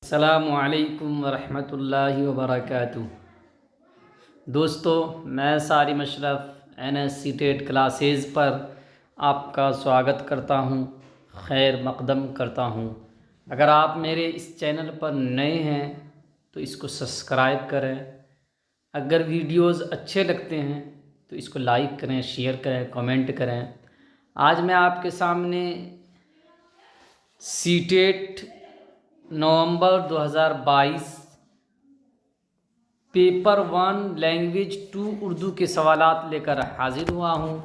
السلام علیکم ورحمۃ اللہ وبرکاتہ۔ دوستو، میں سارم اشرف NSC ٹیٹ کلاسز پر آپ کا سواگت کرتا ہوں، خیر مقدم کرتا ہوں۔ اگر آپ میرے اس چینل پر نئے ہیں تو اس کو سبسکرائب کریں۔ اگر ویڈیوز اچھے لگتے ہیں تو اس کو لائک کریں، شیئر کریں، کمنٹ کریں۔ آج میں آپ کے سامنے ٹیٹ نومبر 2022 پیپر 1 لینگویج 2 اردو کے سوالات لے کر حاضر ہوا ہوں۔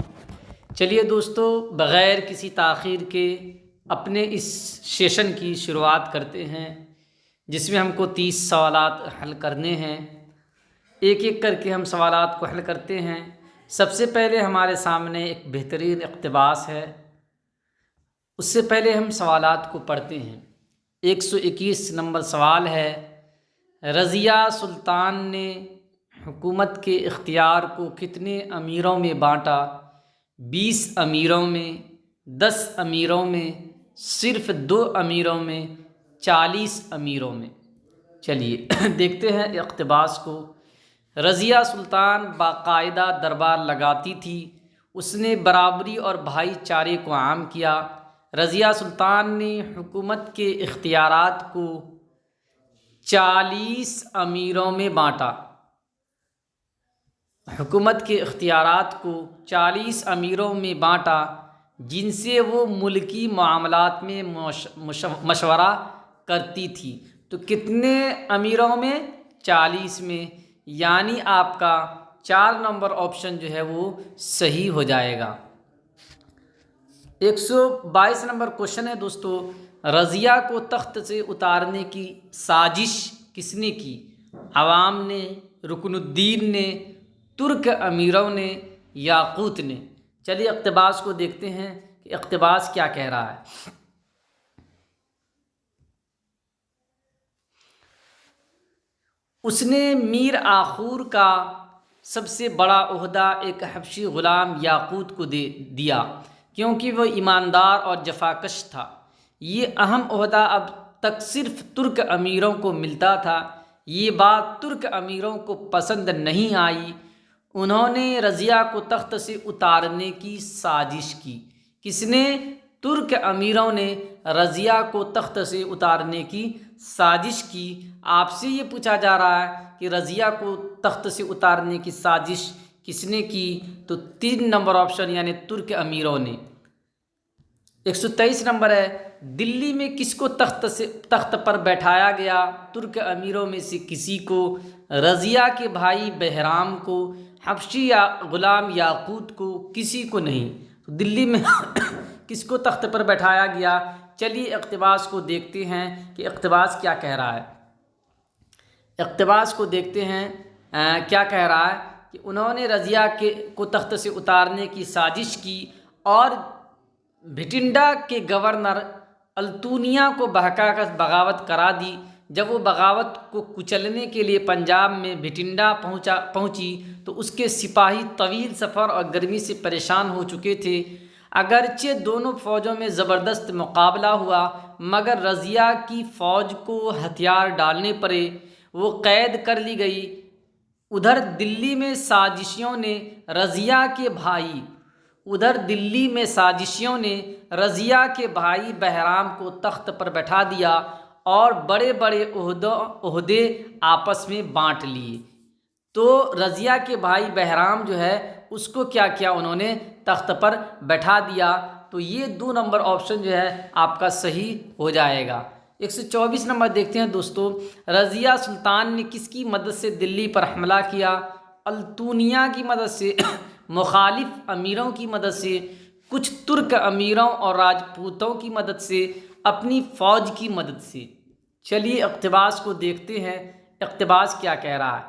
چلیے دوستو، بغیر کسی تاخیر کے اپنے اس سیشن کی شروعات کرتے ہیں، جس میں ہم کو 30 سوالات حل کرنے ہیں۔ ایک ایک کر کے ہم سوالات کو حل کرتے ہیں۔ سب سے پہلے ہمارے سامنے ایک بہترین اقتباس ہے، اس سے پہلے ہم سوالات کو پڑھتے ہیں۔ 121 نمبر سوال ہے، رضیہ سلطان نے حکومت کے اختیار کو کتنے امیروں میں بانٹا؟ 20 امیروں میں، 10 امیروں میں، صرف 2 امیروں میں، 40 امیروں میں؟ چلیے دیکھتے ہیں اقتباس کو۔ رضیہ سلطان باقاعدہ دربار لگاتی تھی، اس نے برابری اور بھائی چارے کو عام کیا۔ رضیہ سلطان نے حکومت کے اختیارات کو 40 امیروں میں بانٹا۔ حکومت کے اختیارات کو 40 امیروں میں بانٹا، جن سے وہ ملکی معاملات میں مشورہ کرتی تھی۔ تو کتنے امیروں میں؟ 40 میں، یعنی آپ کا 4 نمبر آپشن جو ہے وہ صحیح ہو جائے گا۔ 122 نمبر کوشچن ہے دوستو، رضیہ کو تخت سے اتارنے کی سازش کس نے کی؟ عوام نے، رکن الدین نے، ترک امیروں نے، یاقوت نے؟ چلیے اقتباس کو دیکھتے ہیں کہ اقتباس کیا کہہ رہا ہے۔ اس نے میر آخور کا سب سے بڑا عہدہ ایک حبشی غلام یاقوت کو دیا، کیونکہ وہ ایماندار اور جفاکش تھا۔ یہ اہم عہدہ اب تک صرف ترک امیروں کو ملتا تھا۔ یہ بات ترک امیروں کو پسند نہیں آئی، انہوں نے رضیہ کو تخت سے اتارنے کی سازش کی۔ کس نے؟ ترک امیروں نے رضیہ کو تخت سے اتارنے کی سازش کی۔ آپ سے یہ پوچھا جا رہا ہے کہ رضیہ کو تخت سے اتارنے کی سازش کس نے کی؟ تو 3 نمبر آپشن یعنی ترک امیروں نے۔ 123 نمبر ہے، دلی میں کس کو تخت پر بیٹھایا گیا؟ ترک امیروں میں سے کسی کو، رضیہ کے بھائی بہرام کو، حبشی غلام یاقوت کو، کسی کو نہیں۔ تو دلی میں کس کو تخت پر بیٹھایا گیا؟ چلیے اقتباس کو دیکھتے ہیں کہ اقتباس کیا کہہ رہا ہے۔ اقتباس کو دیکھتے ہیں کیا کہہ رہا ہے کہ انہوں نے رضیہ کو تخت سے اتارنے کی سازش کی اور بھٹنڈا کے گورنر التونیا کو بہکا کر بغاوت کرا دی۔ جب وہ بغاوت کو کچلنے کے لیے پنجاب میں بھٹنڈا پہنچی تو اس کے سپاہی طویل سفر اور گرمی سے پریشان ہو چکے تھے۔ اگرچہ دونوں فوجوں میں زبردست مقابلہ ہوا، مگر رضیہ کی فوج کو ہتھیار ڈالنے پڑے، وہ قید کر لی گئی۔ ادھر دلی میں سازشیوں نے رضیہ کے بھائی بہرام کو تخت پر بٹھا دیا اور بڑے بڑے عہدے آپس میں بانٹ لیے۔ تو رضیہ کے بھائی بہرام جو ہے اس کو کیا کیا؟ انہوں نے تخت پر بٹھا دیا۔ تو یہ 2 نمبر آپشن جو ہے آپ کا صحیح ہو جائے گا۔ 124 نمبر دیکھتے ہیں دوستو، رضیہ سلطان نے کس کی مدد سے دلی پر حملہ کیا؟ التونیا کی مدد سے، مخالف امیروں کی مدد سے، کچھ ترک امیروں اور راجپوتوں کی مدد سے، اپنی فوج کی مدد سے؟ چلیے اقتباس کو دیکھتے ہیں، اقتباس کیا کہہ رہا ہے۔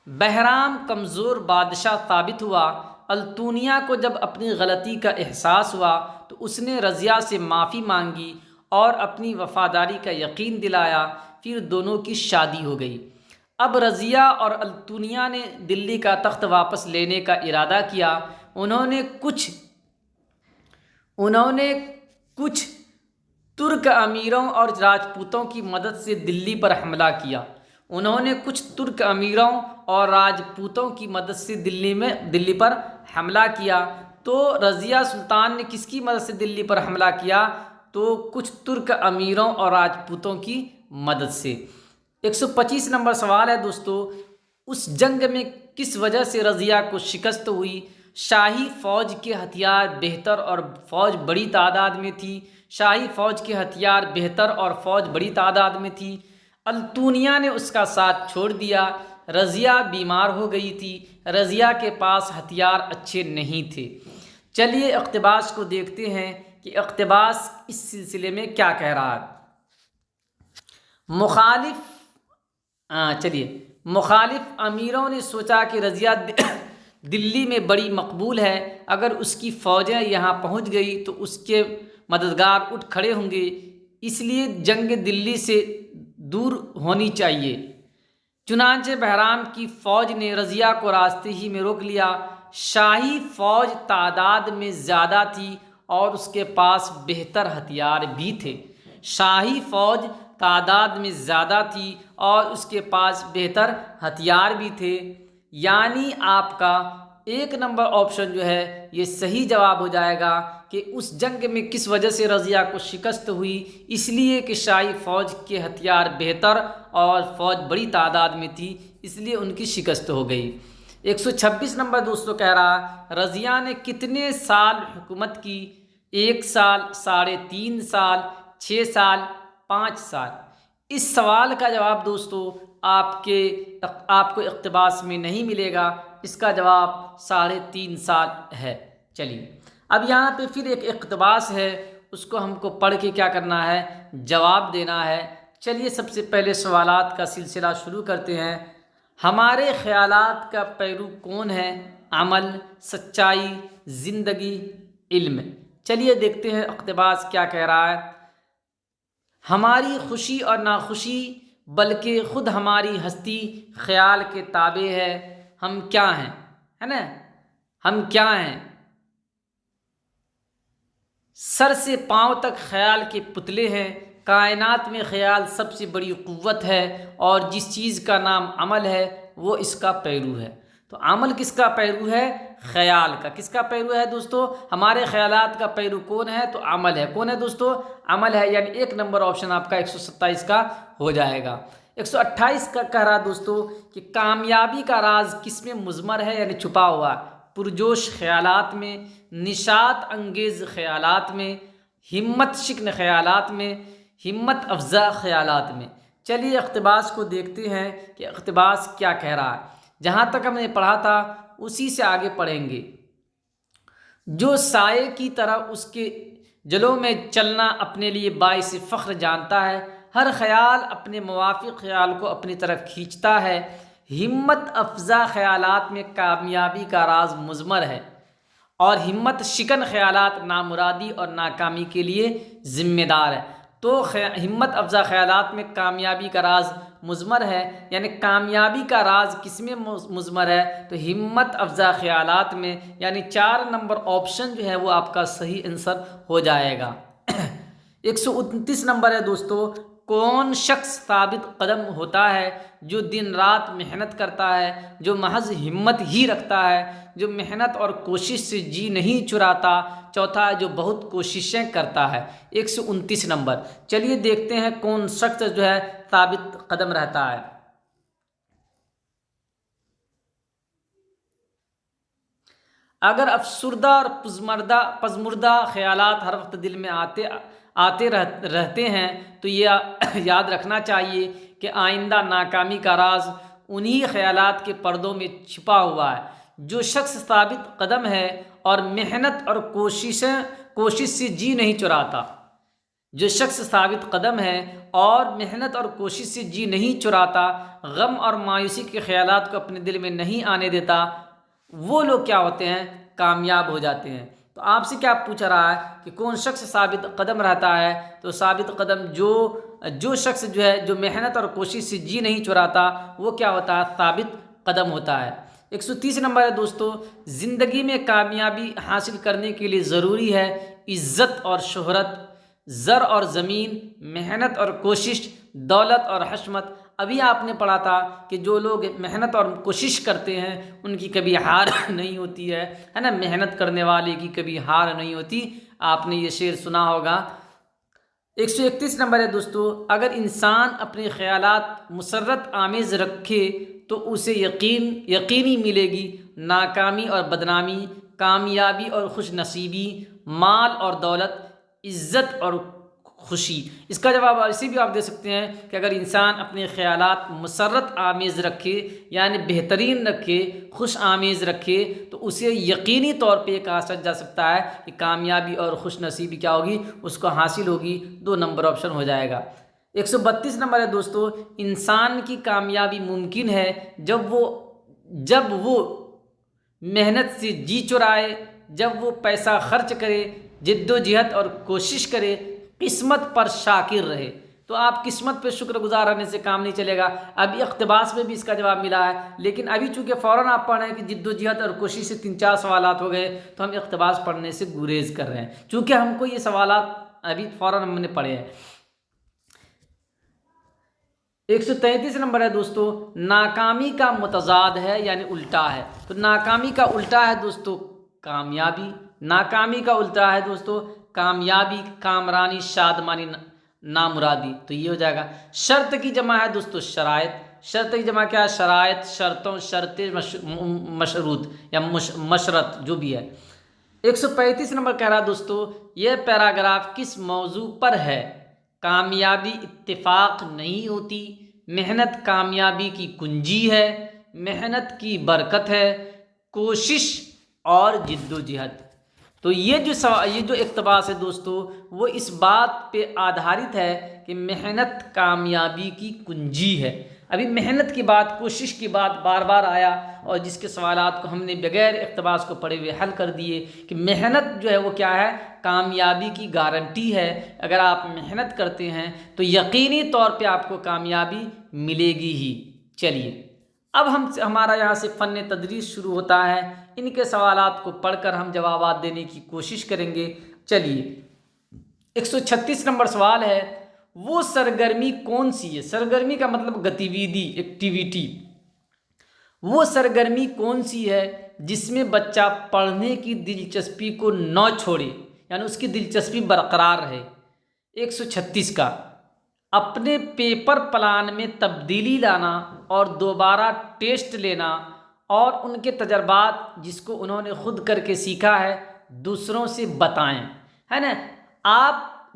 بہرام کمزور بادشاہ ثابت ہوا۔ التونیا کو جب اپنی غلطی کا احساس ہوا تو اس نے رضیہ سے معافی مانگی اور اپنی وفاداری کا یقین دلایا، پھر دونوں کی شادی ہو گئی۔ اب رضیہ اور التونیا نے دلی کا تخت واپس لینے کا ارادہ کیا۔ انہوں نے کچھ ترک امیروں اور راجپوتوں کی مدد سے دلی پر حملہ کیا۔ انہوں نے کچھ ترک امیروں اور راجپوتوں کی مدد سے دلی پر حملہ کیا۔ تو رضیہ سلطان نے کس کی مدد سے دلی پر حملہ کیا؟ تو کچھ ترک امیروں اور راجپوتوں کی مدد سے۔ 125 نمبر سوال ہے دوستو، اس جنگ میں کس وجہ سے رضیہ کو شکست ہوئی؟ شاہی فوج کے ہتھیار بہتر اور فوج بڑی تعداد میں تھی۔ شاہی فوج کے ہتھیار بہتر اور فوج بڑی تعداد میں تھی۔ التونیا نے اس کا ساتھ چھوڑ دیا۔ رضیہ بیمار ہو گئی تھی۔ رضیہ کے پاس ہتھیار اچھے نہیں تھے۔ چلیے اقتباس کو دیکھتے ہیں کہ اقتباس اس سلسلے میں کیا کہہ رہا ہے۔ مخالف امیروں نے سوچا کہ رضیہ دلی میں بڑی مقبول ہے، اگر اس کی فوجیں یہاں پہنچ گئی تو اس کے مددگار اٹھ کھڑے ہوں گے، اس لیے جنگ دلی سے دور ہونی چاہیے۔ چنانچہ بہرام کی فوج نے رضیہ کو راستے ہی میں روک لیا۔ شاہی فوج تعداد میں زیادہ تھی اور اس کے پاس بہتر ہتھیار بھی تھے۔ شاہی فوج تعداد میں زیادہ تھی اور اس کے پاس بہتر ہتھیار بھی تھے، یعنی آپ کا 1 نمبر آپشن جو ہے یہ صحیح جواب ہو جائے گا کہ اس جنگ میں کس وجہ سے رضیہ کو شکست ہوئی؟ اس لیے کہ شاہی فوج کے ہتھیار بہتر اور فوج بڑی تعداد میں تھی، اس لیے ان کی شکست ہو گئی۔ 126 نمبر دوستو کہہ رہا، رضیہ نے کتنے سال حکومت کی؟ 1 سال، 3.5 سال، 6 سال، 5 سال؟ اس سوال کا جواب دوستو آپ کو اقتباس میں نہیں ملے گا، اس کا جواب 3.5 سال ہے۔ چلیے اب یہاں پہ پھر ایک اقتباس ہے، اس کو ہم کو پڑھ کے کیا کرنا ہے؟ جواب دینا ہے۔ چلیے سب سے پہلے سوالات کا سلسلہ شروع کرتے ہیں۔ ہمارے خیالات کا پیرو کون ہے؟ عمل، سچائی، زندگی، علم۔ چلیے دیکھتے ہیں اقتباس کیا کہہ رہا ہے۔ ہماری خوشی اور ناخوشی بلکہ خود ہماری ہستی خیال کے تابع ہے۔ ہم کیا ہیں؟ ہے نا، ہم کیا ہیں؟ سر سے پاؤں تک خیال کے پتلے ہیں۔ کائنات میں خیال سب سے بڑی قوت ہے اور جس چیز کا نام عمل ہے وہ اس کا پیرو ہے۔ تو عمل کس کا پیرو ہے؟ خیال کا۔ کس کا پیرو ہے دوستو؟ ہمارے خیالات کا پیرو کون ہے؟ تو عمل ہے۔ کون ہے دوستو؟ عمل ہے، یعنی 1 نمبر آپشن آپ کا 127 کا ہو جائے گا۔ 128 کا کہہ رہا دوستو کہ کامیابی کا راز کس میں مضمر ہے، یعنی چھپا ہوا؟ پرجوش خیالات میں، نشاط انگیز خیالات میں، ہمت شکن خیالات میں، ہمت افزا خیالات میں۔ چلیے اقتباس کو دیکھتے ہیں کہ اقتباس کیا کہہ رہا ہے۔ جہاں تک ہم نے پڑھا تھا اسی سے آگے پڑھیں گے۔ جو سائے کی طرح اس کے جلوں میں چلنا اپنے لیے باعث فخر جانتا ہے، ہر خیال اپنے موافق خیال کو اپنی طرف کھینچتا ہے۔ ہمت افزا خیالات میں کامیابی کا راز مضمر ہے اور ہمت شکن خیالات نامرادی اور ناکامی کے لیے ذمہ دار ہے۔ تو ہمت افزا خیالات میں کامیابی کا راز مضمر ہے، یعنی کامیابی کا راز کس میں مضمر ہے؟ تو ہمت افزا خیالات میں، یعنی 4 نمبر آپشن جو ہے وہ آپ کا صحیح آنسر ہو جائے گا۔ 129 نمبر ہے دوستو، کون شخص ثابت قدم ہوتا ہے؟ جو دن رات محنت کرتا ہے، جو محض ہمت ہی رکھتا ہے، جو محنت اور کوشش سے جی نہیں چراتا۔ چوتھا ہے جو بہت کوششیں کرتا ہے۔ 129 نمبر۔ چلیے دیکھتے ہیں کون شخص جو ہے ثابت قدم رہتا ہے۔ اگر افسردہ اور پزمردہ خیالات ہر وقت دل میں آتے رہتے ہیں تو یہ یاد رکھنا چاہیے کہ آئندہ ناکامی کا راز انہی خیالات کے پردوں میں چھپا ہوا ہے۔ جو شخص ثابت قدم ہے اور محنت اور کوشش سے جی نہیں چراتا، جو شخص ثابت قدم ہے اور محنت اور کوشش سے جی نہیں چراتا، غم اور مایوسی کے خیالات کو اپنے دل میں نہیں آنے دیتا، وہ لوگ کیا ہوتے ہیں؟ کامیاب ہو جاتے ہیں۔ تو آپ سے کیا پوچھ رہا ہے کہ کون شخص ثابت قدم رہتا ہے؟ تو ثابت قدم جو شخص جو ہے جو محنت اور کوشش سے جی نہیں چراتا، وہ کیا ہوتا ہے؟ ثابت قدم ہوتا ہے۔ 130 نمبر ہے دوستو، زندگی میں کامیابی حاصل کرنے کے لیے ضروری ہے عزت اور شہرت۔ زر اور زمین، محنت اور کوشش، دولت اور حشمت۔ ابھی آپ نے پڑھا تھا کہ جو لوگ محنت اور کوشش کرتے ہیں ان کی کبھی ہار نہیں ہوتی ہے نا، محنت کرنے والے کی کبھی ہار نہیں ہوتی۔ آپ نے یہ شعر سنا ہوگا۔ 131 نمبر ہے دوستو، اگر انسان اپنے خیالات مسرت آمیز رکھے تو اسے یقینی ملے گی ناکامی اور بدنامی، کامیابی اور خوش نصیبی، مال اور دولت، عزت اور خوشی۔ اس کا جواب ایسے بھی آپ دے سکتے ہیں کہ اگر انسان اپنے خیالات مسرت آمیز رکھے یعنی بہترین رکھے، خوش آمیز رکھے، تو اسے یقینی طور پہ یہ کہا جا سکتا ہے کہ کامیابی اور خوش نصیبی کیا ہوگی، اس کو حاصل ہوگی۔ 2 نمبر آپشن ہو جائے گا۔ 132 نمبر ہے دوستو، انسان کی کامیابی ممکن ہے جب وہ محنت سے جی چرائے، جب وہ پیسہ خرچ کرے، جد و جہد اور کوشش کرے، قسمت پر شاکر رہے۔ تو آپ قسمت پہ شکر گزار رہنے سے کام نہیں چلے گا۔ ابھی اقتباس میں بھی اس کا جواب ملا ہے، لیکن ابھی چونکہ فوراً آپ پڑھ رہے ہیں کہ جد و جہد اور کوشش سے 3-4 سوالات ہو گئے، تو ہم اقتباس پڑھنے سے گریز کر رہے ہیں، چونکہ ہم کو یہ سوالات ابھی فوراً ہم نے پڑھے ہیں۔ 133 نمبر ہے دوستو، ناکامی کا متضاد ہے یعنی الٹا ہے۔ تو ناکامی کا الٹا ہے دوستو کامیابی، ناکامی کا الٹا ہے دوستو کامیابی، کامرانی، شادمانی، نامرادی۔ تو یہ ہو جائے گا۔ شرط کی جمع ہے دوستو شرائط، شرط کی جمع کیا ہے؟ شرائط، شرطوں، شرط مشروط یا مشرط جو بھی ہے۔ 135 نمبر کہہ رہا دوستو، یہ پیراگراف کس موضوع پر ہے؟ کامیابی اتفاق نہیں ہوتی، محنت کامیابی کی کنجی ہے، محنت کی برکت ہے، کوشش اور جد و جہد۔ تو یہ جو اقتباس ہے دوستو وہ اس بات پہ آدھارت ہے کہ محنت کامیابی کی کنجی ہے۔ ابھی محنت کی بات، کوشش کی بات بار بار آیا، اور جس کے سوالات کو ہم نے بغیر اقتباس کو پڑھے ہوئے حل کر دیے کہ محنت جو ہے وہ کیا ہے؟ کامیابی کی گارنٹی ہے۔ اگر آپ محنت کرتے ہیں تو یقینی طور پہ آپ کو کامیابی ملے گی ہی۔ چلیے اب ہمارا یہاں سے فن تدریس شروع ہوتا ہے۔ ان کے سوالات کو پڑھ کر ہم جوابات دینے کی کوشش کریں گے۔ چلیے 136 نمبر سوال ہے، وہ سرگرمی کون سی ہے؟ سرگرمی کا مطلب گتیویدھی، ایکٹیویٹی۔ وہ سرگرمی کون سی ہے جس میں بچہ پڑھنے کی دلچسپی کو نہ چھوڑے، یعنی اس کی دلچسپی برقرار رہے؟ 136 کا، اپنے پیپر پلان میں تبدیلی لانا اور دوبارہ ٹیسٹ لینا، اور ان کے تجربات جس کو انہوں نے خود کر کے سیکھا ہے دوسروں سے بتائیں، ہے نا۔ آپ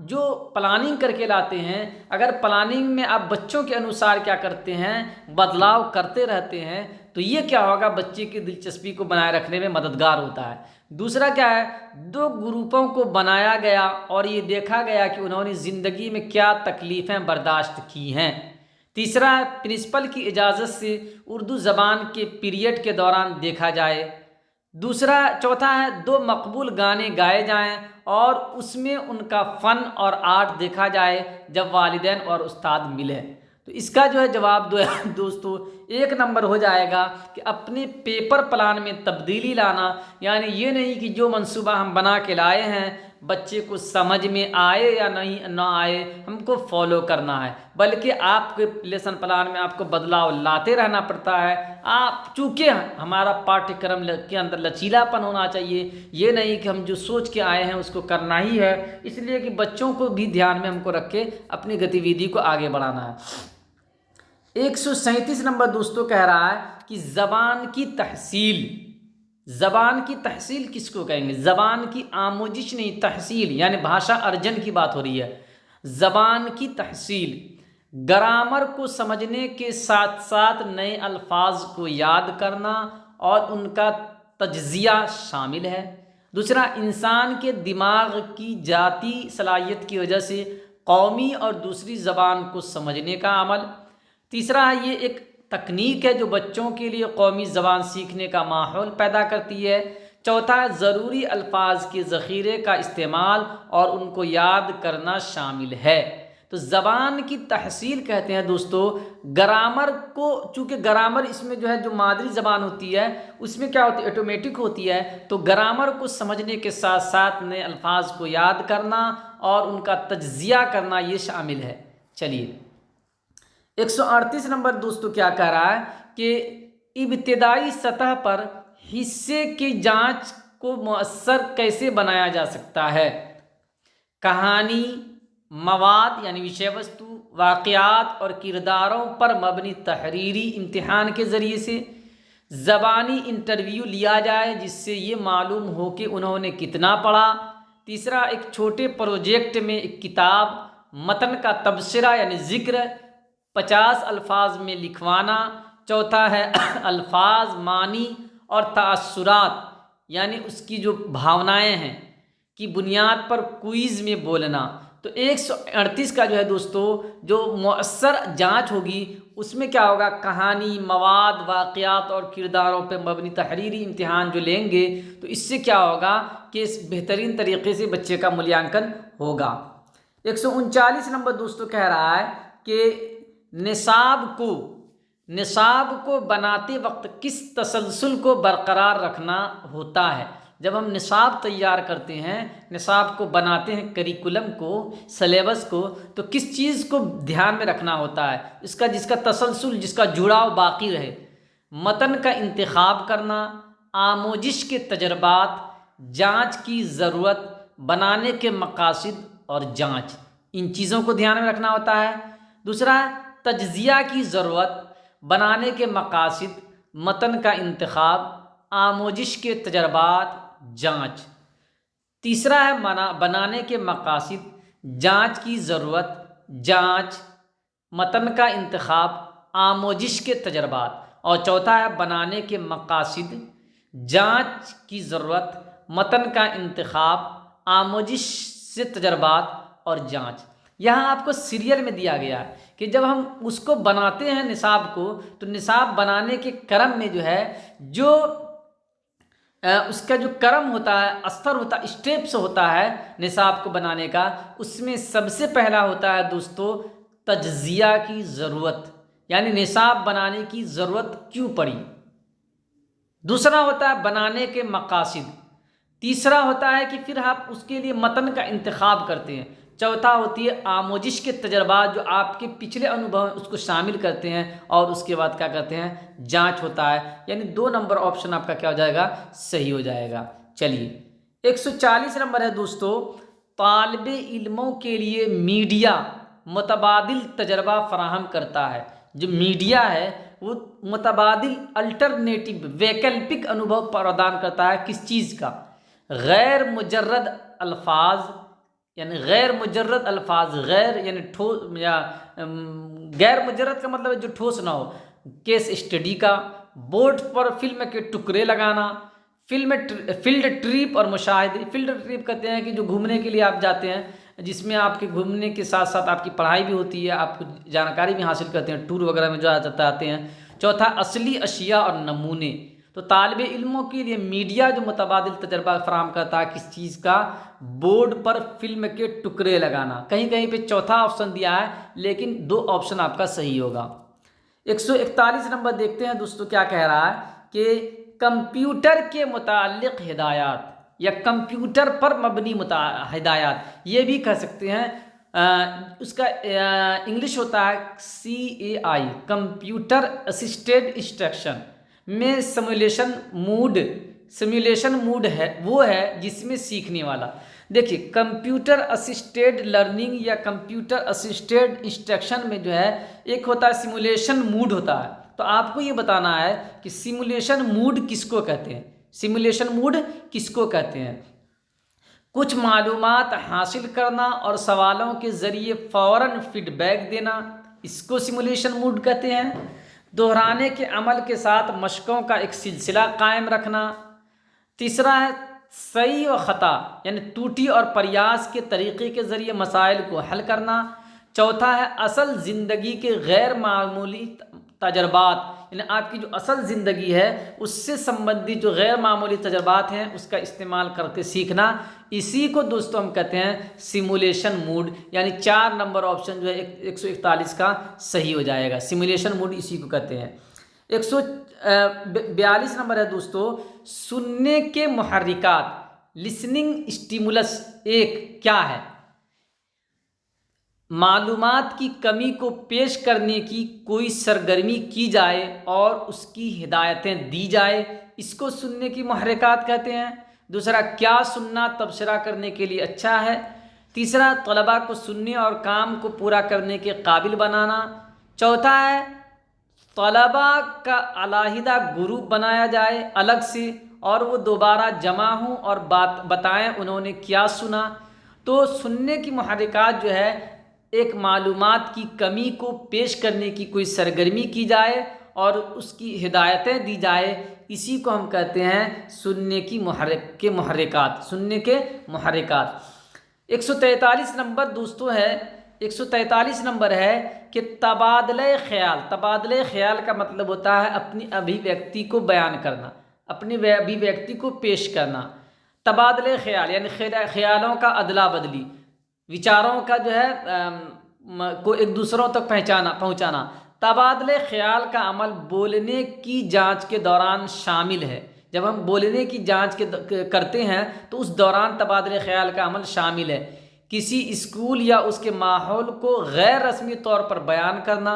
جو پلاننگ کر کے لاتے ہیں، اگر پلاننگ میں آپ بچوں کے انوسار کیا کرتے ہیں، بدلاؤ کرتے رہتے ہیں، تو یہ کیا ہوگا؟ بچے کی دلچسپی کو بنائے رکھنے میں مددگار ہوتا ہے۔ دوسرا کیا ہے؟ 2 گروپوں کو بنایا گیا اور یہ دیکھا گیا کہ انہوں نے زندگی میں کیا تکلیفیں برداشت کی ہیں۔ تیسرا ہے پرنسپل کی اجازت سے اردو زبان کے پیریڈ کے دوران دیکھا جائے۔ چوتھا ہے 2 مقبول گانے گائے جائیں اور اس میں ان کا فن اور آرٹ دیکھا جائے جب والدین اور استاد ملے۔ تو اس کا جو ہے جواب دوستو 1 نمبر ہو جائے گا کہ اپنے پیپر پلان میں تبدیلی لانا، یعنی یہ نہیں کہ جو منصوبہ ہم بنا کے لائے ہیں بچے کو سمجھ میں آئے یا نہ آئے ہم کو فالو کرنا ہے، بلکہ آپ کے لیسن پلان میں آپ کو بدلاؤ لاتے رہنا پڑتا ہے۔ آپ چونکہ ہمارا پاٹھ کرم کے اندر لچیلا پن ہونا چاہیے، یہ نہیں کہ ہم جو سوچ کے آئے ہیں اس کو کرنا ہی ہے، اس لیے کہ بچوں کو بھی دھیان میں ہم کو رکھ کے اپنی گتیویدھی کو آگے بڑھانا ہے۔ 137 نمبر دوستو کہہ رہا ہے کہ زبان کی تحصیل کس کو کہیں گے؟ زبان کی آموزش نہیں، تحصیل یعنی بھاشا ارجن کی بات ہو رہی ہے۔ زبان کی تحصیل گرامر کو سمجھنے کے ساتھ ساتھ نئے الفاظ کو یاد کرنا اور ان کا تجزیہ شامل ہے۔ دوسرا، انسان کے دماغ کی ذاتی صلاحیت کی وجہ سے قومی اور دوسری زبان کو سمجھنے کا عمل۔ تیسرا، یہ ایک تکنیک ہے جو بچوں کے لیے قومی زبان سیکھنے کا ماحول پیدا کرتی ہے۔ چوتھا، ضروری الفاظ کے ذخیرے کا استعمال اور ان کو یاد کرنا شامل ہے۔ تو زبان کی تحصیل کہتے ہیں دوستو گرامر کو، چونکہ گرامر اس میں جو ہے جو مادری زبان ہوتی ہے اس میں کیا ہوتی ہے؟ آٹومیٹک ہوتی ہے۔ تو گرامر کو سمجھنے کے ساتھ ساتھ نئے الفاظ کو یاد کرنا اور ان کا تجزیہ کرنا یہ شامل ہے۔ چلیے 138 نمبر دوستو کیا کہہ رہا ہے کہ ابتدائی سطح پر حصے کی جانچ کو مؤثر کیسے بنایا جا سکتا ہے؟ کہانی، مواد یعنی وشے وستو، واقعات اور کرداروں پر مبنی تحریری امتحان کے ذریعے سے، زبانی انٹرویو لیا جائے جس سے یہ معلوم ہو کہ انہوں نے کتنا پڑھا۔ تیسرا، ایک چھوٹے پروجیکٹ میں ایک کتاب متن کا تبصرہ یعنی ذکر 50 الفاظ میں لکھوانا۔ چوتھا ہے الفاظ، معنی اور تاثرات یعنی اس کی جو بھاونائیں ہیں کی بنیاد پر کوئز میں بولنا۔ تو 138 کا جو ہے دوستو جو مؤثر جانچ ہوگی اس میں کیا ہوگا، کہانی، مواد، واقعات اور کرداروں پہ مبنی تحریری امتحان جو لیں گے تو اس سے کیا ہوگا کہ اس بہترین طریقے سے بچے کا مولیانکن ہوگا۔ 139 نمبر دوستو کہہ رہا ہے کہ نصاب کو بناتے وقت کس تسلسل کو برقرار رکھنا ہوتا ہے؟ جب ہم نصاب تیار کرتے ہیں، نصاب کو بناتے ہیں، کریکولم کو، سلیبس کو، تو کس چیز کو دھیان میں رکھنا ہوتا ہے؟ جس کا تسلسل، جس کا جڑاؤ باقی رہے۔ متن کا انتخاب کرنا، آموزش کے تجربات، جانچ کی ضرورت، بنانے کے مقاصد اور جانچ، ان چیزوں کو دھیان میں رکھنا ہوتا ہے۔ دوسرا ہے تجزیہ کی ضرورت، بنانے کے مقاصد، متن کا انتخاب، آموزش کے تجربات، جانچ۔ تیسرا ہے بنانے کے مقاصد، جانچ کی ضرورت، جانچ، متن کا انتخاب، آموزش کے تجربات۔ اور چوتھا ہے بنانے کے مقاصد، جانچ کی ضرورت، متن کا انتخاب، آموزش سے تجربات اور جانچ۔ یہاں آپ کو سیریل میں دیا گیا ہے کہ جب ہم اس کو بناتے ہیں نصاب کو، تو نصاب بنانے کے کرم میں جو ہے جو اس کا جو کرم ہوتا ہے، استر ہوتا ہے، اسٹیپس ہوتا ہے نصاب کو بنانے کا، اس میں سب سے پہلا ہوتا ہے دوستو تجزیہ کی ضرورت، یعنی نصاب بنانے کی ضرورت کیوں پڑی۔ دوسرا ہوتا ہے بنانے کے مقاصد۔ تیسرا ہوتا ہے کہ پھر آپ اس کے لیے متن کا انتخاب کرتے ہیں۔ چوتھا ہوتی ہے آموزش کے تجربات، جو آپ کے پچھلے انوبھو ہیں اس کو شامل کرتے ہیں، اور اس کے بعد کیا کرتے ہیں، جانچ ہوتا ہے۔ یعنی 2 نمبر آپشن آپ کا کیا ہو جائے گا، صحیح ہو جائے گا۔ چلیے 140 نمبر ہے دوستو، طالب علموں کے لیے میڈیا متبادل تجربہ فراہم کرتا ہے۔ جو میڈیا ہے وہ متبادل الٹرنیٹیو ویکلپک انوبھو پردان کرتا ہے، کس چیز کا؟ غیر مجرد الفاظ یعنی غیر مجرد الفاظ، غیر یعنی غیر مجرد کا مطلب ہے جو ٹھوس نہ ہو، کیس اسٹڈی کا، بورڈ پر فلم کے ٹکڑے لگانا، فیلڈ ٹرپ اور مشاہدے۔ فیلڈ ٹرپ کہتے ہیں کہ جو گھومنے کے لیے آپ جاتے ہیں، جس میں آپ کے گھومنے کے ساتھ ساتھ آپ کی پڑھائی بھی ہوتی ہے، آپ کو جانکاری بھی حاصل کرتے ہیں، ٹور وغیرہ میں جو آتے ہیں۔ چوتھا اصلی اشیاء اور نمونے۔ تو طالب علموں کے لیے میڈیا جو متبادل تجربہ فراہم کرتا ہے، کس چیز کا؟ بورڈ پر فلم کے ٹکڑے لگانا۔ کہیں کہیں پہ چوتھا آپشن دیا ہے، لیکن 2 آپشن آپ کا صحیح ہوگا۔ 141 نمبر دیکھتے ہیں دوستو کیا کہہ رہا ہے کہ کمپیوٹر کے متعلق ہدایات یا کمپیوٹر پر مبنی ہدایات، یہ بھی کہہ سکتے ہیں۔ اس کا انگلش ہوتا ہے CAI، کمپیوٹر اسسٹڈ انسٹرکشن میں سیمولیشن موڈ ہے وہ ہے جس میں سیکھنے والا۔ دیکھیے کمپیوٹر اسسٹڈ لرننگ یا کمپیوٹر اسسٹڈ انسٹرکشن میں جو ہے ایک ہوتا ہے سیمولیشن موڈ ہوتا ہے۔ تو آپ کو یہ بتانا ہے کہ سیمولیشن موڈ کس کو کہتے ہیں، سیمولیشن موڈ کس کو کہتے ہیں؟ کچھ معلومات حاصل کرنا اور سوالوں کے ذریعے فوراً فیڈ بیک دینا، اس کو سیمولیشن موڈ کہتے ہیں۔ دہرانے کے عمل کے ساتھ مشقوں کا ایک سلسلہ قائم رکھنا۔ تیسرا ہے صحیح و خطا یعنی ٹوٹی اور پریاس کے طریقے کے ذریعے مسائل کو حل کرنا۔ چوتھا ہے اصل زندگی کے غیر معمولی تجربات، یعنی آپ کی جو اصل زندگی ہے اس سے سمبندھت جو غیر معمولی تجربات ہیں اس کا استعمال کر کے سیکھنا۔ اسی کو دوستو ہم کہتے ہیں سیمولیشن موڈ، یعنی 4 نمبر آپشن جو ہے 141 کا صحیح ہو جائے گا۔ سیمولیشن موڈ اسی کو کہتے ہیں۔ 142 نمبر ہے دوستو، سننے کے محرکات، لسننگ اسٹیمولس ایک کیا ہے؟ معلومات کی کمی کو پیش کرنے کی کوئی سرگرمی کی جائے اور اس کی ہدایتیں دی جائے، اس کو سننے کی محرکات کہتے ہیں۔ دوسرا، کیا سننا تبصرہ کرنے کے لیے اچھا ہے۔ تیسرا، طلباء کو سننے اور کام کو پورا کرنے کے قابل بنانا۔ چوتھا ہے طلباء کا علیحدہ گروپ بنایا جائے الگ سے، اور وہ دوبارہ جمع ہوں اور بتائیں انہوں نے کیا سنا۔ تو سننے کی محرکات جو ہے، ایک معلومات کی کمی کو پیش کرنے کی کوئی سرگرمی کی جائے اور اس کی ہدایتیں دی جائے، اسی کو ہم کہتے ہیں سننے کی محرکات، سننے کے محرکات۔ 143 نمبر دوستو ہے، 143 نمبر ہے کہ تبادلہ خیال۔ تبادلہ خیال کا مطلب ہوتا ہے اپنی ابھیویکتی کو بیان کرنا، اپنی ابھیویکتی کو پیش کرنا۔ تبادلہ خیال یعنی خیالوں کا ادلا بدلی، وچاروں کا جو ہے کو ایک دوسروں تک پہنچانا۔ تبادلہ خیال کا عمل بولنے کی جانچ کے دوران شامل ہے۔ جب ہم بولنے کی جانچ کرتے ہیں تو اس دوران تبادلہ خیال کا عمل شامل ہے۔ کسی اسکول یا اس کے ماحول کو غیر رسمی طور پر بیان کرنا،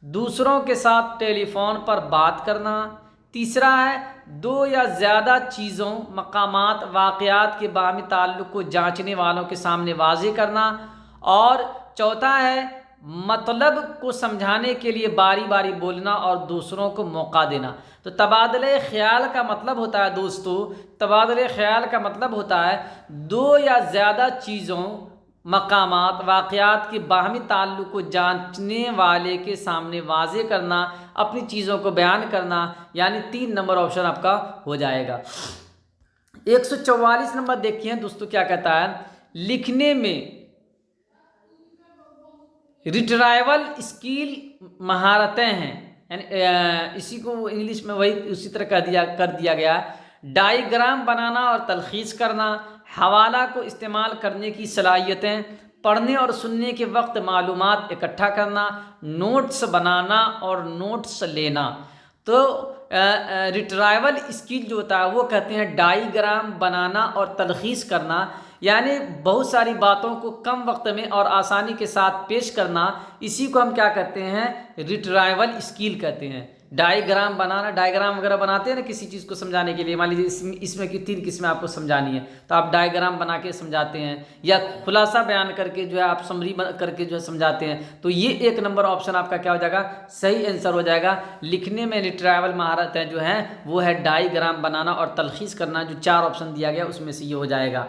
دوسروں کے ساتھ ٹیلی فون پر بات کرنا۔ تیسرا ہے دو یا زیادہ چیزوں، مقامات، واقعات کے باہمی تعلق کو جانچنے والوں کے سامنے واضح کرنا۔ اور چوتھا ہے مطلب کو سمجھانے کے لیے باری باری بولنا اور دوسروں کو موقع دینا۔ تو تبادلہ خیال کا مطلب ہوتا ہے دوستو، تبادلہ خیال کا مطلب ہوتا ہے دو یا زیادہ چیزوں، مقامات، واقعات کے باہمی تعلق کو جانچنے والے کے سامنے واضح کرنا، اپنی چیزوں کو بیان کرنا، یعنی 3 نمبر آپشن آپ کا ہو جائے گا۔ 144 نمبر دیکھیے دوستو کیا کہتا ہے، لکھنے میں ریٹرائیول اسکل مہارتیں ہیں، یعنی اسی کو انگلش میں وہی اسی طرح کر دیا گیا ہے۔ ڈائیگرام بنانا اور تلخیص کرنا، حوالہ کو استعمال کرنے کی صلاحیتیں، پڑھنے اور سننے کے وقت معلومات اکٹھا کرنا، نوٹس بنانا اور نوٹس لینا۔ تو ریٹرائیول اسکل جو ہوتا ہے وہ کہتے ہیں ڈائیگرام بنانا اور تلخیص کرنا، یعنی بہت ساری باتوں کو کم وقت میں اور آسانی کے ساتھ پیش کرنا، اسی کو ہم کیا کہتے ہیں، ریٹرائیول اسکل کہتے ہیں۔ ڈائیگرام بنانا، ڈائیگرام وغیرہ بناتے ہیں نا کسی چیز کو سمجھانے کے لیے، مان لیجیے اس میں کی 3 قسمیں آپ کو سمجھانی ہے تو آپ ڈائیگرام بنا کے سمجھاتے ہیں، یا خلاصہ بیان کر کے جو ہے آپ سمری کر کے جو ہے سمجھاتے ہیں۔ تو یہ 1 نمبر آپشن آپ کا کیا ہو جائے گا، صحیح آنسر ہو جائے گا۔ لکھنے میں ریٹرائیول مہارتیں جو ہیں وہ ہے ڈائیگرام بنانا اور تلخیص کرنا، جو 4 آپشن دیا گیا اس میں سے یہ ہو جائے گا۔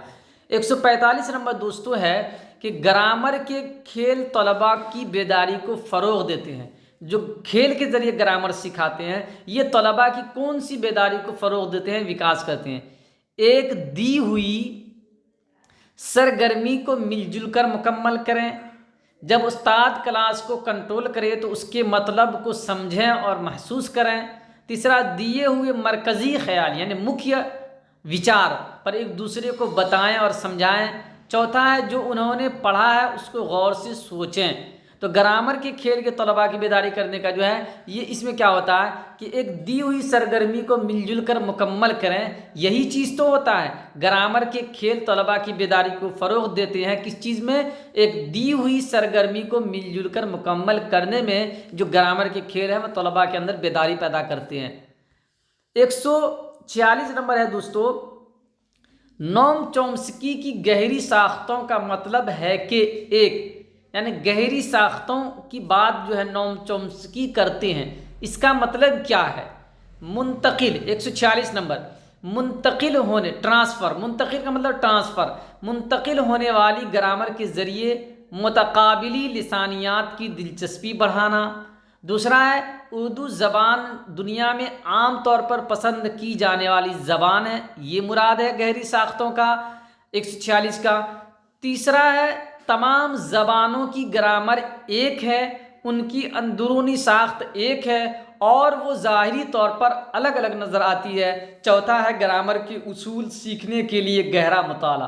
145 نمبر دوستو ہے کہ گرامر کے کھیل طلباء کی بیداری کو فروغ دیتے ہیں۔ جو کھیل کے ذریعے گرامر سکھاتے ہیں یہ طلباء کی کون سی بیداری کو فروغ دیتے ہیں، وکاس کرتے ہیں۔ ایک دی ہوئی سرگرمی کو مل جل کر مکمل کریں، جب استاد کلاس کو کنٹرول کرے تو اس کے مطلب کو سمجھیں اور محسوس کریں۔ تیسرا، دیے ہوئے مرکزی خیال یعنی مکھیہ وچار پر ایک دوسرے کو بتائیں اور سمجھائیں۔ چوتھا ہے جو انہوں نے پڑھا ہے اس کو غور سے سوچیں۔ تو گرامر کے کھیل کے طلباء کی بیداری کرنے کا جو ہے یہ اس میں کیا ہوتا ہے کہ ایک دی ہوئی سرگرمی کو مل جل کر مکمل کریں، یہی چیز تو ہوتا ہے۔ گرامر کے کھیل طلباء کی بیداری کو فروغ دیتے ہیں کس چیز میں، ایک دی ہوئی سرگرمی کو مل جل کر مکمل کرنے میں جو گرامر کے کھیل ہیں وہ طلباء کے اندر بیداری پیدا کرتے ہیں۔ 146 نمبر ہے دوستو، نوم چومسکی کی گہری ساختوں کا مطلب ہے کہ ایک، یعنی گہری ساختوں کی بات جو ہے نوم چومسکی کرتے ہیں، اس کا مطلب کیا ہے۔ منتقل 146 نمبر، منتقل ہونے، ٹرانسفر، منتقل کا مطلب ٹرانسفر، منتقل ہونے والی گرامر کے ذریعے متقابلی لسانیات کی دلچسپی بڑھانا۔ دوسرا ہے اردو زبان دنیا میں عام طور پر پسند کی جانے والی زبان ہے، یہ مراد ہے گہری ساختوں کا 146 کا۔ تیسرا ہے تمام زبانوں کی گرامر ایک ہے، ان کی اندرونی ساخت ایک ہے اور وہ ظاہری طور پر الگ الگ نظر آتی ہے۔ چوتھا ہے گرامر کے اصول سیکھنے کے لیے گہرا مطالعہ،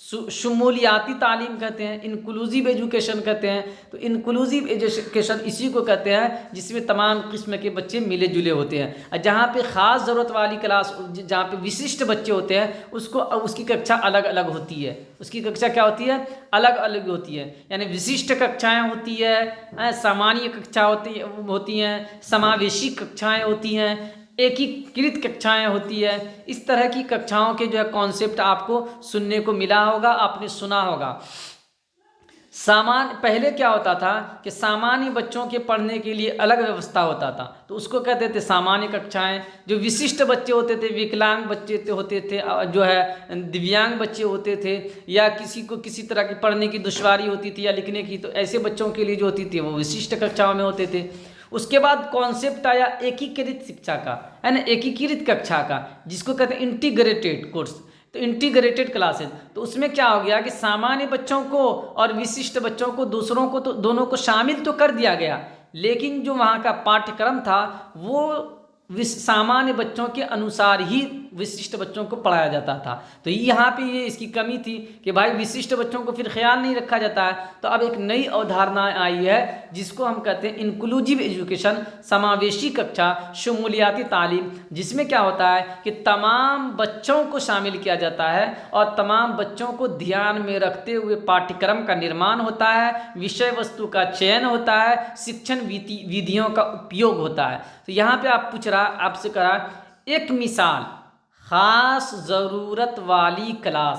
شمولیاتی تعلیم کہتے ہیں، انکلوزیو ایجوکیشن کہتے ہیں۔ تو انکلوزیو ایجوکیشن اسی کو کہتے ہیں جس میں تمام قسم کے بچے ملے جلے ہوتے ہیں، اور جہاں پہ خاص ضرورت والی کلاس، جہاں پہ وششٹ بچے ہوتے ہیں، اس کی ککشا الگ الگ ہوتی ہے۔ اس کی ککشا کیا ہوتی ہے؟ الگ الگ ہوتی ہے، یعنی وششٹ ککشائیں ہوتی ہے، سامانیہ ککشا ہوتی ہیں، سماویشی ککشائیں ہوتی ہیں، ایکیکرت ککشائیں ہوتی ہے۔ اس طرح کی ککشاؤں کے جو ہے کانسیپٹ آپ کو سننے کو ملا ہوگا، آپ نے سنا ہوگا۔ پہلے کیا ہوتا تھا کہ سامانیہ بچوں کے پڑھنے کے لیے الگ ویوستھا ہوتا تھا، تو اس کو کہتے تھے سامانیہ ککشائیں۔ جو وششٹ بچے ہوتے تھے، وکلانگ بچے ہوتے تھے، جو ہے دویانگ بچے ہوتے تھے، یا کسی کو کسی طرح کی پڑھنے کی دشواری ہوتی تھی یا لکھنے کی، تو ایسے بچوں کے لیے جو ہوتی تھی وہ وششٹ ککشاؤں میں ہوتے تھے۔ اس کے بعد کانسیپٹ آیا ایکیکرت شکشا کا، ہے نا، ایکیکرت ککشا کا، جس کو کہتے ہیں انٹیگریٹڈ کورس، تو انٹیگریٹڈ کلاسز۔ تو اس میں کیا ہو گیا کہ سامانیہ بچوں کو اور وششٹ بچوں کو دونوں کو شامل تو کر دیا گیا، لیکن جو وہاں کا پاٹھ کرم تھا وہ سامانیہ بچوں کے انوسار ہی وششٹ بچوں کو پڑھایا جاتا تھا۔ تو یہاں پہ یہ اس کی کمی تھی کہ بھائی وششٹ بچوں کو پھر خیال نہیں رکھا جاتا ہے۔ تو اب ایک نئی اودھارنا آئی ہے جس کو ہم کہتے ہیں انکلوزیو ایجوکیشن، سماویشی ککشا، شمولیاتی تعلیم، جس میں کیا ہوتا ہے کہ تمام بچوں کو شامل کیا جاتا ہے اور تمام بچوں کو دھیان میں رکھتے ہوئے پاٹھکرم کا نرمان ہوتا ہے، وشے وستو کا چین ہوتا ہے، شکشن ودھیوں کا اپیوگ ہوتا ہے۔ تو یہاں پہ آپ سے کرا ایک مثال، خاص ضرورت والی کلاس۔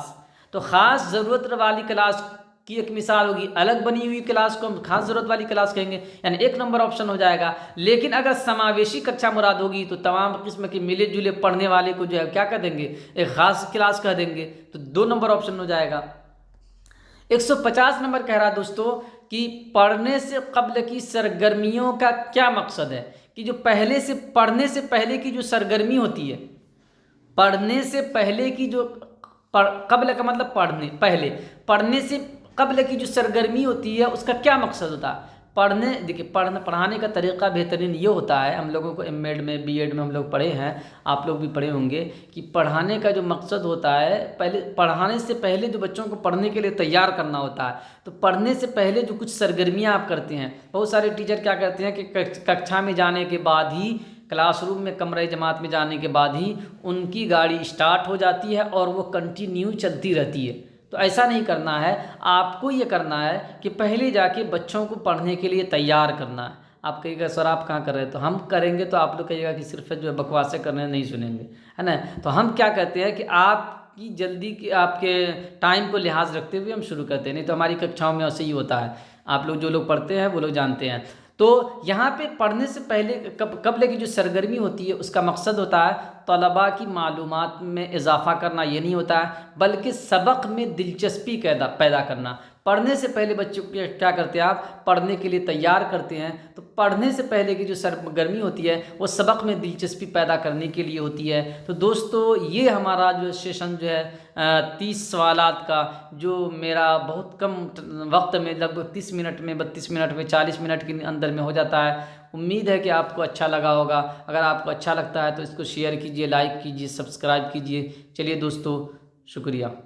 تو خاص ضرورت والی کلاس کی ایک مثال ہوگی، الگ بنی ہوئی کلاس کو ہم خاص ضرورت والی کلاس کہیں گے، یعنی 1 نمبر آپشن ہو جائے گا۔ لیکن اگر سماویشی ککشا مراد ہوگی تو تمام قسم کے ملے جلے پڑھنے والے کو جو ہے کیا کہہ دیں گے؟ ایک خاص کلاس کہہ دیں گے، تو 2 نمبر آپشن ہو جائے گا۔ 150 نمبر کہہ رہا دوستو کہ پڑھنے سے قبل کی سرگرمیوں کا کیا مقصد ہے؟ کہ جو پڑھنے سے پہلے کی جو سرگرمی ہوتی ہے، پڑھنے سے پہلے کی جو قبل کا مطلب پڑھنے سے قبل کی جو سرگرمی ہوتی ہے اس کا کیا مقصد ہوتا ہے؟ پڑھانے کا طریقہ بہترین یہ ہوتا ہے، ہم لوگوں کو ایم ایڈ میں بی ایڈ میں ہم لوگ پڑھے ہیں، آپ لوگ بھی پڑھے ہوں گے، کہ پڑھانے کا جو مقصد ہوتا ہے، پڑھانے سے پہلے جو بچوں کو پڑھنے کے لیے تیار کرنا ہوتا ہے، تو پڑھنے سے پہلے جو کچھ سرگرمیاں آپ کرتے ہیں، بہت سارے ٹیچر کیا کرتے ہیں کہ ککشا میں جانے کے بعد ہی، کلاس روم میں کمرہ جماعت میں جانے کے بعد ہی ان کی گاڑی اسٹارٹ ہو جاتی ہے اور وہ کنٹینیو چلتی رہتی ہے۔ تو ایسا نہیں کرنا ہے، آپ کو یہ کرنا ہے کہ پہلے جا کے بچوں کو پڑھنے کے لیے تیار کرنا ہے۔ آپ کہیے گا سر آپ کہاں کر رہے ہیں؟ تو ہم کریں گے تو آپ لوگ کہیے گا کہ صرف جو ہے بکواسیں کرنے نہیں سنیں گے، ہے نا۔ تو ہم کیا کہتے ہیں کہ آپ کی جلدی کی، آپ کے ٹائم کو لحاظ رکھتے ہوئے ہم شروع کرتے ہیں، نہیں تو ہماری ککشاؤں میں ایسے ہی ہوتا ہے، آپ لوگ جو لوگ پڑھتے ہیں وہ لوگ جانتے ہیں۔ تو یہاں پہ پڑھنے سے پہلے قبل کی جو سرگرمی ہوتی ہے اس کا مقصد ہوتا ہے طلباء کی معلومات میں اضافہ کرنا، یہ نہیں ہوتا ہے، بلکہ سبق میں دلچسپی پیدا کرنا۔ پڑھنے سے پہلے بچوں کو کیا کرتے ہیں آپ؟ پڑھنے کے لیے تیار کرتے ہیں۔ تو پڑھنے سے پہلے کی جو سرگرمی ہوتی ہے وہ سبق میں دلچسپی پیدا کرنے کے لیے ہوتی ہے۔ تو دوستو یہ ہمارا جو سیشن جو ہے 30 سوالات کا، جو میرا بہت کم وقت میں، لگ بھگ 30 منٹ میں، 32 منٹ میں، 40 منٹ کے اندر میں ہو جاتا ہے۔ امید ہے کہ آپ کو اچھا لگا ہوگا۔ اگر آپ کو اچھا لگتا ہے تو اس کو شیئر کیجیے، لائک کیجیے، سبسکرائب کیجیے۔ چلیے دوستو، شکریہ۔